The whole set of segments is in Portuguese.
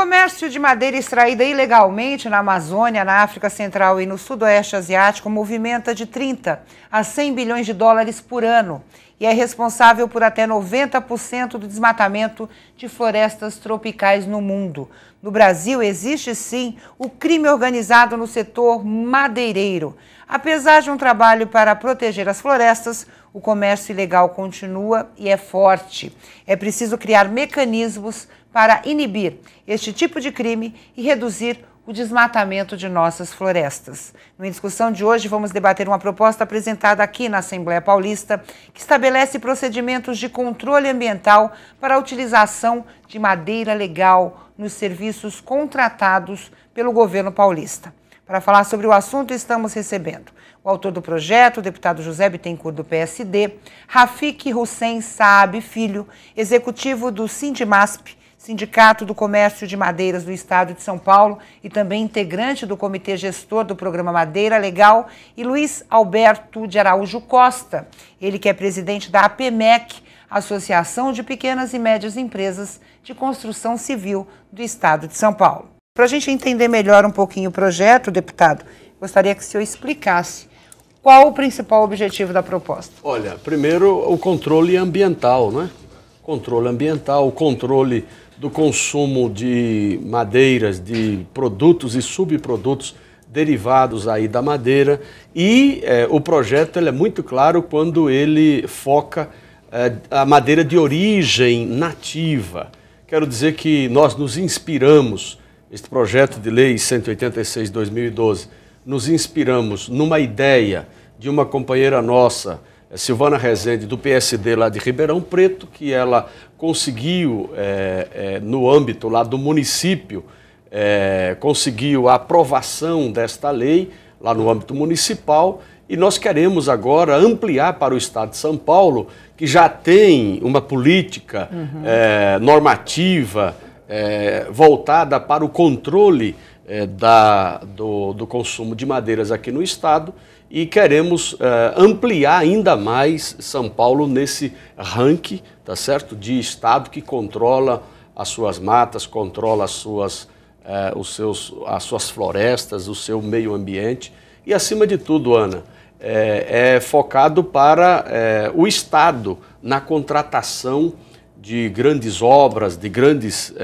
comércio de madeira extraída ilegalmente na Amazônia, na África Central e no Sudoeste Asiático movimenta de 30 a 100 bilhões de dólares por ano e é responsável por até 90% do desmatamento de florestas tropicais no mundo. No Brasil, existe sim o crime organizado no setor madeireiro. Apesar de um trabalho para proteger as florestas, o comércio ilegal continua e é forte. É preciso criar mecanismos para inibir este tipo de crime e reduzir o desmatamento de nossas florestas. Na discussão de hoje, vamos debater uma proposta apresentada aqui na Assembleia Paulista que estabelece procedimentos de controle ambiental para a utilização de madeira legal nos serviços contratados pelo governo paulista. Para falar sobre o assunto, estamos recebendo o autor do projeto, o deputado José Bittencourt, do PSD, Rafik Hussein Saab Filho, executivo do Sindimasp, Sindicato do Comércio de Madeiras do Estado de São Paulo e também integrante do Comitê Gestor do Programa Madeira Legal, e Luiz Alberto de Araújo Costa, ele que é presidente da APMEC, Associação de Pequenas e Médias Empresas de Construção Civil do Estado de São Paulo. Para a gente entender melhor um pouquinho o projeto, deputado, gostaria que o senhor explicasse qual o principal objetivo da proposta. Olha, primeiro o controle ambiental, né? Controle ambiental, o controle do consumo de madeiras, de produtos e subprodutos derivados aí da madeira. E o projeto ele é muito claro quando ele foca a madeira de origem nativa. Quero dizer que nós nos inspiramos, este projeto de lei 186/2012, nos inspiramos numa ideia de uma companheira nossa, Silvana Rezende, do PSD lá de Ribeirão Preto, que ela conseguiu, no âmbito lá do município, conseguiu a aprovação desta lei lá no âmbito municipal, e nós queremos agora ampliar para o Estado de São Paulo, que já tem uma política normativa voltada para o controle do consumo de madeiras aqui no Estado, e queremos ampliar ainda mais São Paulo nesse ranking, tá certo, de Estado que controla as suas matas, controla as suas florestas, o seu meio ambiente. E, acima de tudo, Ana, é focado para o Estado na contratação de grandes obras, de grandes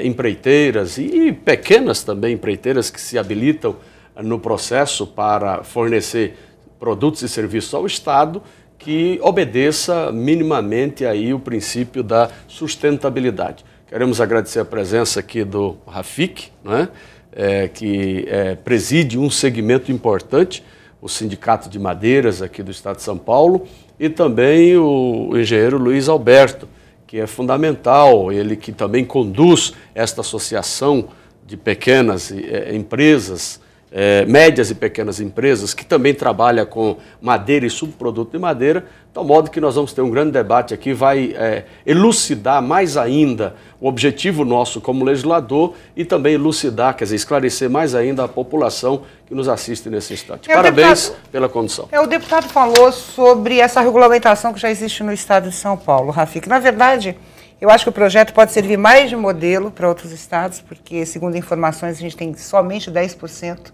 empreiteiras e pequenas também empreiteiras que se habilitam no processo para fornecer produtos e serviços ao Estado, que obedeça minimamente aí o princípio da sustentabilidade. Queremos agradecer a presença aqui do Rafik, né, que preside um segmento importante, o Sindicato de Madeiras aqui do Estado de São Paulo, e também o engenheiro Luiz Alberto, que é fundamental, ele que também conduz esta associação de pequenas empresas, médias e pequenas empresas, que também trabalha com madeira e subproduto de madeira, de tal modo que nós vamos ter um grande debate aqui, vai elucidar mais ainda o objetivo nosso como legislador e também elucidar, quer dizer, esclarecer mais ainda a população que nos assiste nesse instante. Parabéns pela condução. O deputado falou sobre essa regulamentação que já existe no Estado de São Paulo, Rafik. Na verdade, eu acho que o projeto pode servir mais de modelo para outros estados, porque, segundo informações, a gente tem somente 10%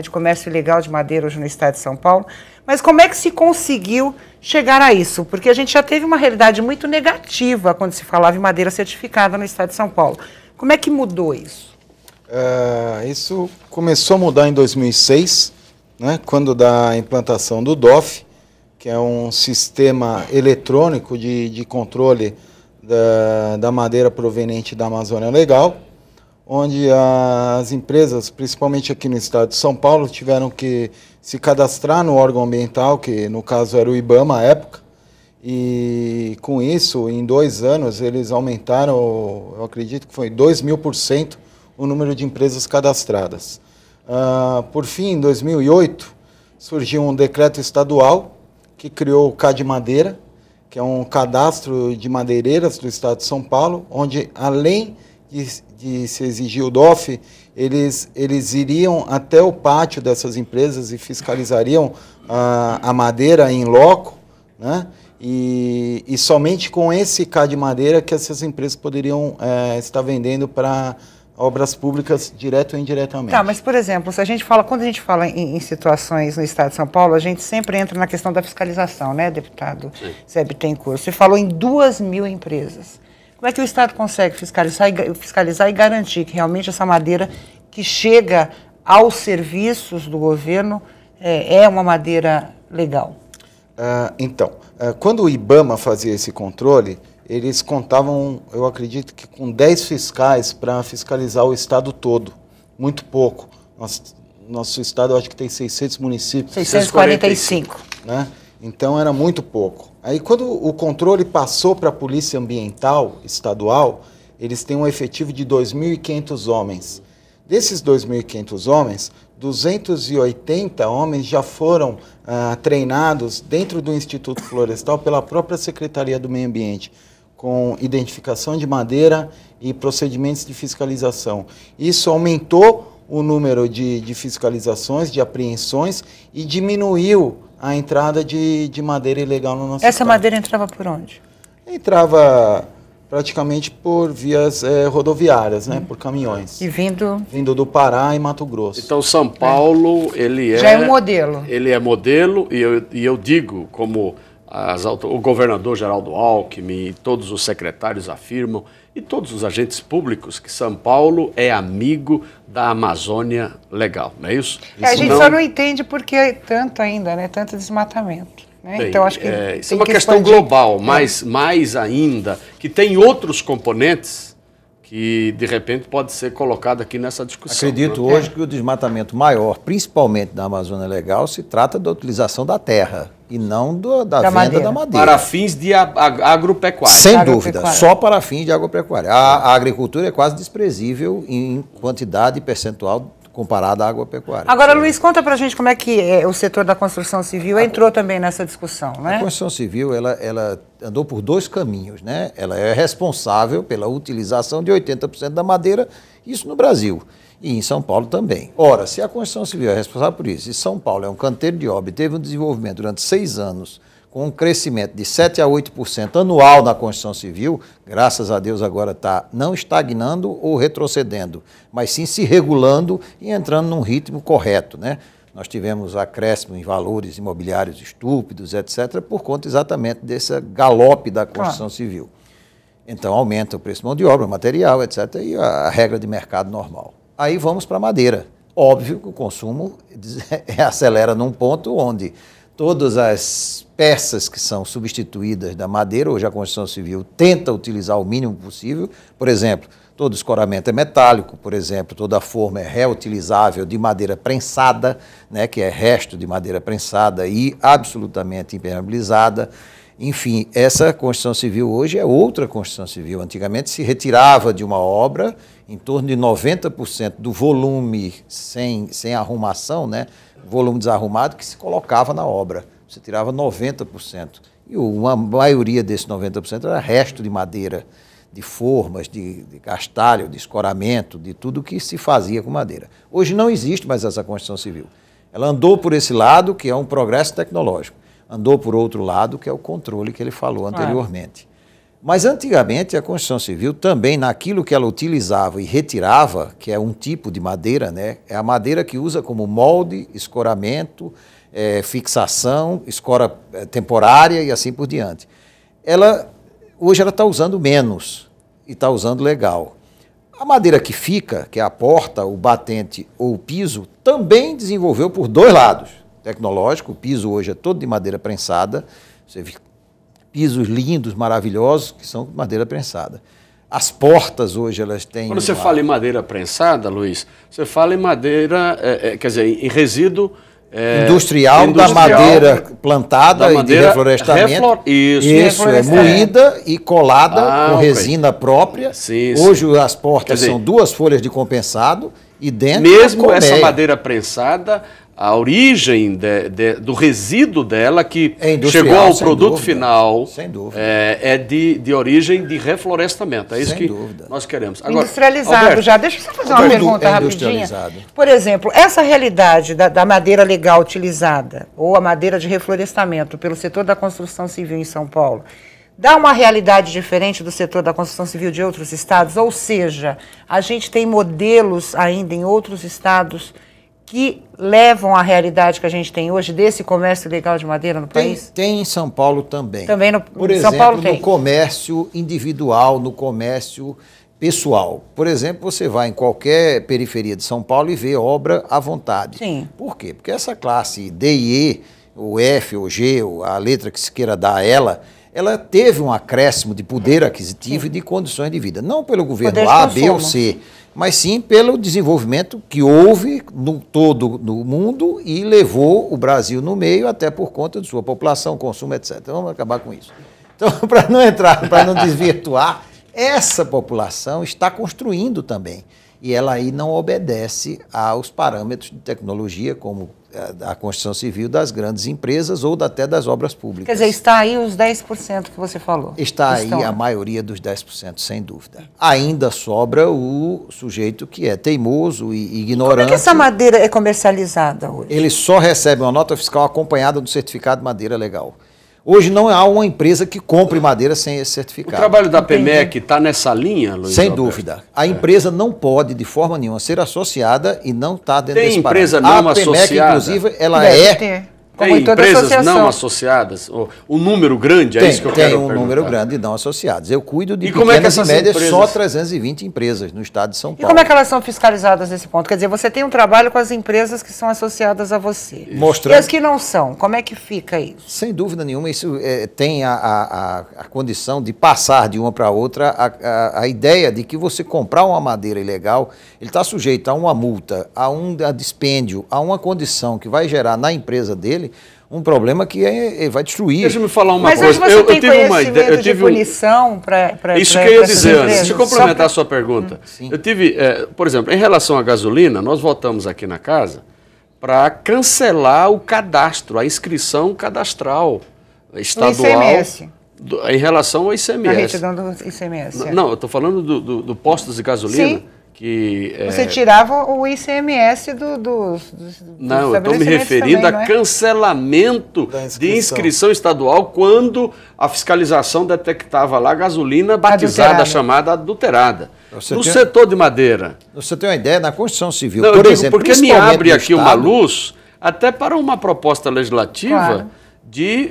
de comércio ilegal de madeira hoje no Estado de São Paulo. Mas como é que se conseguiu chegar a isso? Porque a gente já teve uma realidade muito negativa quando se falava em madeira certificada no Estado de São Paulo. Como é que mudou isso? Isso começou a mudar em 2006, né, quando da implantação do DOF, que é um sistema eletrônico de controle da madeira proveniente da Amazônia Legal, onde as empresas, principalmente aqui no Estado de São Paulo, tiveram que se cadastrar no órgão ambiental, que no caso era o IBAMA à época, e com isso, em 2 anos, eles aumentaram, eu acredito que foi 2.000% o número de empresas cadastradas. Por fim, em 2008, surgiu um decreto estadual que criou o CAD Madeira, que é um cadastro de madeireiras do Estado de São Paulo, onde, além de se exigir o DOF, eles iriam até o pátio dessas empresas e fiscalizariam a madeira em loco, né? E somente com esse K de madeira que essas empresas poderiam estar vendendo para obras públicas direto ou indiretamente. Tá, mas por exemplo, se a gente fala, quando a gente fala em situações no estado de São Paulo, a gente sempre entra na questão da fiscalização, né, deputado Zé Bittencourt? Você falou em 2.000 empresas. Como é que o estado consegue fiscalizar e garantir que realmente essa madeira que chega aos serviços do governo é uma madeira legal? Então, quando o IBAMA fazia esse controle, eles contavam, eu acredito que com 10 fiscais para fiscalizar o estado todo. Muito pouco. Nosso estado, eu acho que tem 600 municípios. 645. Né? Então, era muito pouco. Aí, quando o controle passou para a Polícia Ambiental Estadual, eles têm um efetivo de 2.500 homens. Desses 2.500 homens, 280 homens já foram treinados dentro do Instituto Florestal pela própria Secretaria do Meio Ambiente, com identificação de madeira e procedimentos de fiscalização. Isso aumentou o número de fiscalizações, de apreensões e diminuiu a entrada de madeira ilegal no nosso estado. Essa madeira entrava por onde? Entrava praticamente por vias rodoviárias, né, por caminhões. E vindo do Pará e Mato Grosso. Então, São Paulo, ele já é um modelo. Ele é modelo, e eu digo, como o governador Geraldo Alckmin e todos os secretários afirmam, e todos os agentes públicos, que São Paulo é amigo da Amazônia legal, não é isso? A gente só não entende por que tanto ainda, né, tanto desmatamento. Bem, então, acho que isso é uma questão global, mas mais ainda, que tem outros componentes que, de repente, pode ser colocado aqui nessa discussão. Acredito hoje que o desmatamento maior, principalmente da Amazônia Legal, se trata da utilização da terra e não da venda da madeira. Para fins de agropecuária. Sem dúvida, só para fins de agropecuária. A agricultura é quase desprezível em quantidade e percentual comparada à agropecuária. Agora, Luiz, conta pra gente como é que o setor da construção civil entrou também nessa discussão, né? A construção civil, ela andou por dois caminhos, né? Ela é responsável pela utilização de 80% da madeira, isso no Brasil, e em São Paulo também. Ora, se a construção civil é responsável por isso, e São Paulo é um canteiro de obra e teve um desenvolvimento durante 6 anos, com um crescimento de 7% a 8% anual na construção civil, graças a Deus agora está não estagnando ou retrocedendo, mas sim se regulando e entrando num ritmo correto, né? Nós tivemos acréscimo em valores imobiliários estúpidos, etc., por conta exatamente desse galope da construção civil. Então aumenta o preço de mão de obra, material, etc., e a regra de mercado normal. Aí vamos para a madeira. Óbvio que o consumo acelera num ponto onde todas as peças que são substituídas da madeira, hoje a construção civil tenta utilizar o mínimo possível. Por exemplo, todo escoramento é metálico, por exemplo, toda forma é reutilizável de madeira prensada, né, que é resto de madeira prensada e absolutamente impermeabilizada. Enfim, essa construção civil hoje é outra construção civil. Antigamente se retirava de uma obra em torno de 90% do volume sem arrumação, né, volume desarrumado que se colocava na obra. Você tirava 90%. E uma maioria desses 90% era resto de madeira, de formas, de castalho, de escoramento, de tudo que se fazia com madeira. Hoje não existe mais essa construção civil. Ela andou por esse lado, que é um progresso tecnológico. Andou por outro lado, que é o controle que ele falou anteriormente. Mas antigamente a construção civil também, naquilo que ela utilizava e retirava, que é um tipo de madeira, né, é a madeira que usa como molde, escoramento, fixação, escora temporária e assim por diante. Hoje ela está usando menos e está usando legal. A madeira que fica, que é a porta, o batente ou o piso, também desenvolveu por dois lados. Tecnológico, o piso hoje é todo de madeira prensada, você vê pisos lindos, maravilhosos, que são de madeira prensada. As portas hoje, elas têm... Quando você fala em madeira prensada, Luiz, você fala em madeira, quer dizer, em resíduo... Industrial da madeira plantada e de reflorestamento. Isso, é moída e colada com resina própria. Sim. Hoje as portas são 2 folhas de compensado e dentro mesmo essa madeira prensada, a origem do resíduo dela que chegou ao produto final sem dúvida. É de origem de reflorestamento. É isso que nós queremos. Agora, industrializado, Alberto, já. Deixa eu só fazer uma pergunta rapidinha. Por exemplo, essa realidade da madeira legal utilizada, ou a madeira de reflorestamento pelo setor da construção civil em São Paulo, dá uma realidade diferente do setor da construção civil de outros estados? Ou seja, a gente tem modelos ainda em outros estados que levam à realidade que a gente tem hoje desse comércio legal de madeira no país? Tem em São Paulo também. Também Por exemplo, São Paulo tem. No comércio individual, no comércio pessoal. Por exemplo, você vai em qualquer periferia de São Paulo e vê obra à vontade. Sim. Por quê? Porque essa classe D e E, o F, o G, a letra que se queira dar a ela teve um acréscimo de poder aquisitivo e de condições de vida. Não pelo governo A, B ou C, mas sim pelo desenvolvimento que houve no todo no mundo e levou o Brasil no meio, até por conta de sua população, consumo, etc. Então, vamos acabar com isso. Então, para não entrar, para não desvirtuar, essa população está construindo também. E ela aí não obedece aos parâmetros de tecnologia, como a construção civil das grandes empresas ou até das obras públicas. Quer dizer, está aí os 10% que você falou. Está aí a maioria dos 10%, sem dúvida. Ainda sobra o sujeito que é teimoso e ignorante. Como é que essa madeira é comercializada hoje? Ele só recebe uma nota fiscal acompanhada do certificado de madeira legal. Hoje não há uma empresa que compre madeira sem esse certificado. O trabalho da PEMEC está nessa linha, Luiz Sem Alberto? dúvida. A empresa não pode, de forma nenhuma, ser associada e não está dentro desse parâmetro. Tem empresa não associada? A PEMEC, inclusive, ela Como tem empresas não associadas? Um número grande, é isso que eu quero perguntar. Tem um número grande de não associados. Eu cuido de pequenas e médias, só 320 empresas no estado de São Paulo. E como é que elas são fiscalizadas nesse ponto? Quer dizer, você tem um trabalho com as empresas que são associadas a você. Mostrando... E as que não são, como é que fica isso? Sem dúvida nenhuma, isso tem a condição de passar de uma para outra a ideia de que você comprar uma madeira ilegal, ele está sujeito a uma multa, a dispêndio, a uma condição que vai gerar na empresa dele um problema que vai destruir. Deixa eu me falar uma coisa. Mas você tem conhecimento de punição para isso que eu ia dizer antes. Deixa eu complementar a sua pergunta. Eu tive, por exemplo, em relação à gasolina, nós votamos aqui na casa para cancelar o cadastro, a inscrição cadastral estadual. ICMS. Em relação ao ICMS. A retidão do ICMS. Não, eu estou falando do postos de gasolina. Sim. Você tirava o ICMS dos Não, eu estou me referindo a cancelamento de inscrição estadual quando a fiscalização detectava lá gasolina batizada, chamada adulterada. No setor de madeira. Você tem uma ideia, na Constituição Civil, por exemplo, porque me abre aqui uma luz até para uma proposta legislativa de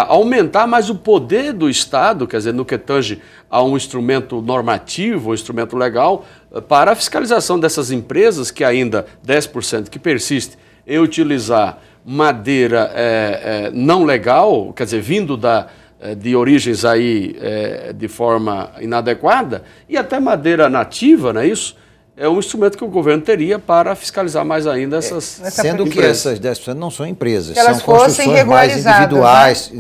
aumentar mais o poder do Estado, quer dizer, no que tange a um instrumento normativo, um instrumento legal, para a fiscalização dessas empresas que ainda 10% que persiste em utilizar madeira não legal, quer dizer, vindo de origens aí de forma inadequada, e até madeira nativa, não é isso? É um instrumento que o governo teria para fiscalizar mais ainda essas sendo empresas. Que essas 10% não são empresas, são construções mais individuais,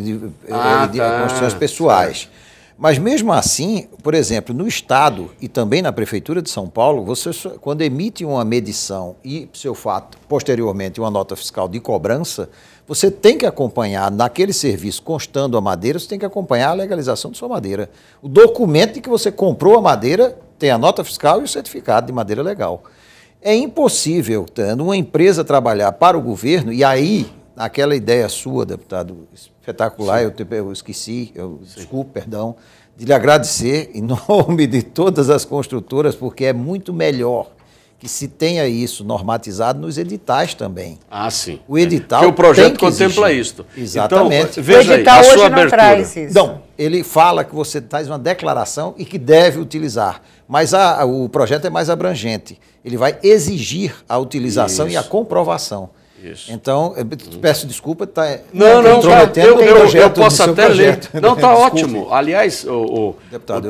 construções pessoais. Mas mesmo assim, por exemplo, no Estado e também na Prefeitura de São Paulo, você quando emite uma medição e, seu fato, posteriormente uma nota fiscal de cobrança, você tem que acompanhar naquele serviço constando a madeira, você tem que acompanhar a legalização de sua madeira. O documento de que você comprou a madeira tem a nota fiscal e o certificado de madeira legal. É impossível, uma empresa trabalhar para o governo, e aí, aquela ideia sua, deputado, espetacular, eu esqueci, desculpe, perdão, de lhe agradecer em nome de todas as construtoras, porque é muito melhor que se tenha isso normatizado nos editais também. Ah, sim. O edital porque o projeto contempla isso. Exatamente. Então, veja o edital aí, a hoje sua não abertura. traz isso. Não, ele fala que você faz uma declaração e que deve utilizar, mas o projeto é mais abrangente. Ele vai exigir a utilização e a comprovação. Isso. Então, peço desculpa, Não, eu posso até ler. Não, está ótimo. Aliás, o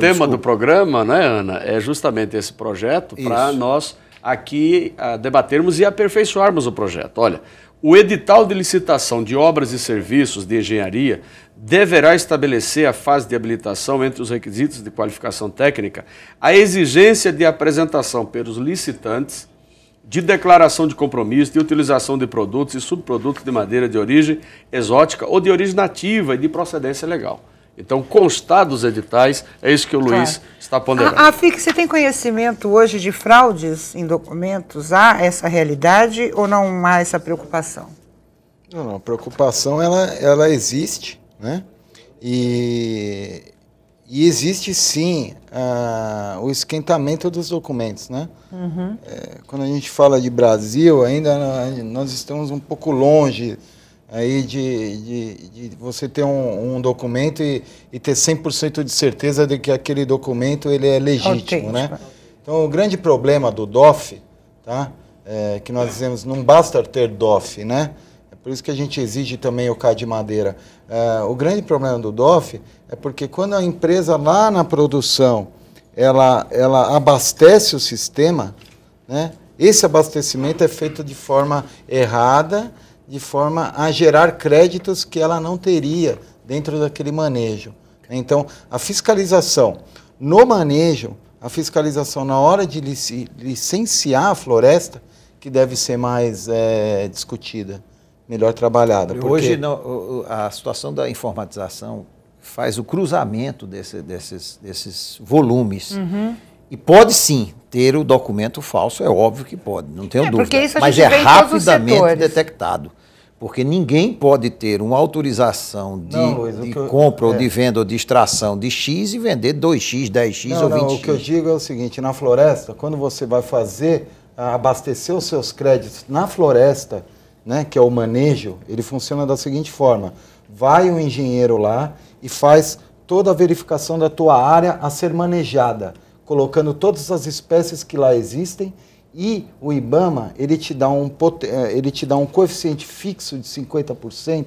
tema do programa, né, Ana, é justamente esse projeto para nós aqui debatermos e aperfeiçoarmos o projeto. Olha, o edital de licitação de obras e serviços de engenharia deverá estabelecer a fase de habilitação entre os requisitos de qualificação técnica, a exigência de apresentação pelos licitantes de declaração de compromisso, de utilização de produtos e subprodutos de madeira de origem exótica ou de origem nativa e de procedência legal. Então, constar dos editais, é isso que o Luiz está ponderando. A FIC, você tem conhecimento hoje de fraudes em documentos? Há essa realidade ou não há essa preocupação? Não, a preocupação ela existe, né? E existe sim o esquentamento dos documentos, né? Uhum. Quando a gente fala de Brasil, ainda nós estamos um pouco longe aí de você ter um documento e ter 100% de certeza de que aquele documento ele é legítimo, né? Então, o grande problema do DOF, tá? Que nós dizemos, não basta ter DOF, né? É por isso que a gente exige também o CAD de madeira. O grande problema do DOF é porque quando a empresa lá na produção, ela abastece o sistema, né? Esse abastecimento é feito de forma errada, de forma a gerar créditos que ela não teria dentro daquele manejo. Então, a fiscalização no manejo, a fiscalização na hora de licenciar a floresta, que deve ser mais discutida, melhor trabalhada. Porque hoje a situação da informatização faz o cruzamento desses volumes. Uhum. E pode sim ter o documento falso, é óbvio que pode, não tenho dúvida. Mas é rapidamente detectado. Porque ninguém pode ter uma autorização de compra ou de venda ou de extração de X e vender 2X, 10X ou 20X. O que eu digo é o seguinte, na floresta, quando você vai abastecer os seus créditos na floresta, né, que é o manejo, ele funciona da seguinte forma. Vai um engenheiro lá e faz toda a verificação da tua área a ser manejada, colocando todas as espécies que lá existem, e o IBAMA ele te dá um coeficiente fixo de 50%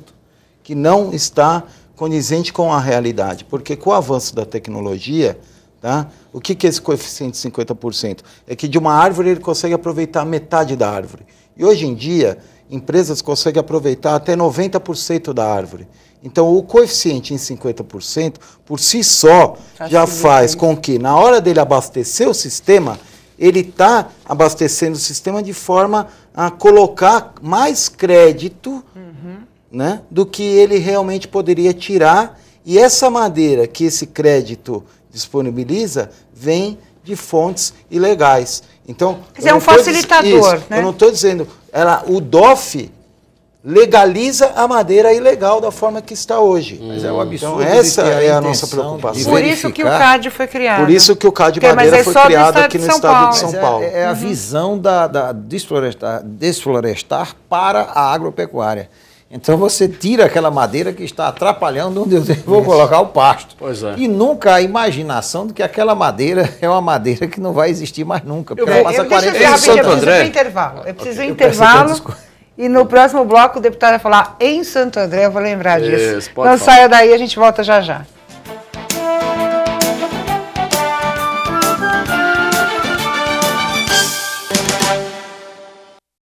que não está condizente com a realidade, porque com o avanço da tecnologia, tá, o que é esse coeficiente de 50%? É que de uma árvore ele consegue aproveitar metade da árvore. E hoje em dia, empresas conseguem aproveitar até 90% da árvore. Então, o coeficiente em 50%, por si só, já faz com que, na hora dele abastecer o sistema, ele está abastecendo o sistema de forma a colocar mais crédito, né, do que ele realmente poderia tirar. E essa madeira que esse crédito disponibiliza vem de fontes ilegais. Então, quer dizer, é um facilitador, né? Eu não estou dizendo... o DOF legaliza a madeira ilegal da forma que está hoje. Mas é um absurdo. Então, essa é a nossa preocupação. Por isso que o CAD foi criado. Por isso que o CAD de madeira foi criado aqui no estado de São Paulo. É a visão da desflorestar para a agropecuária. Então você tira aquela madeira que está atrapalhando onde eu vou colocar o pasto. Pois é. E nunca a imaginação de que aquela madeira é uma madeira que não vai existir mais nunca. Eu preciso de um intervalo. E no próximo bloco o deputado vai falar em Santo André, eu vou lembrar disso. Não saia daí, a gente volta já já.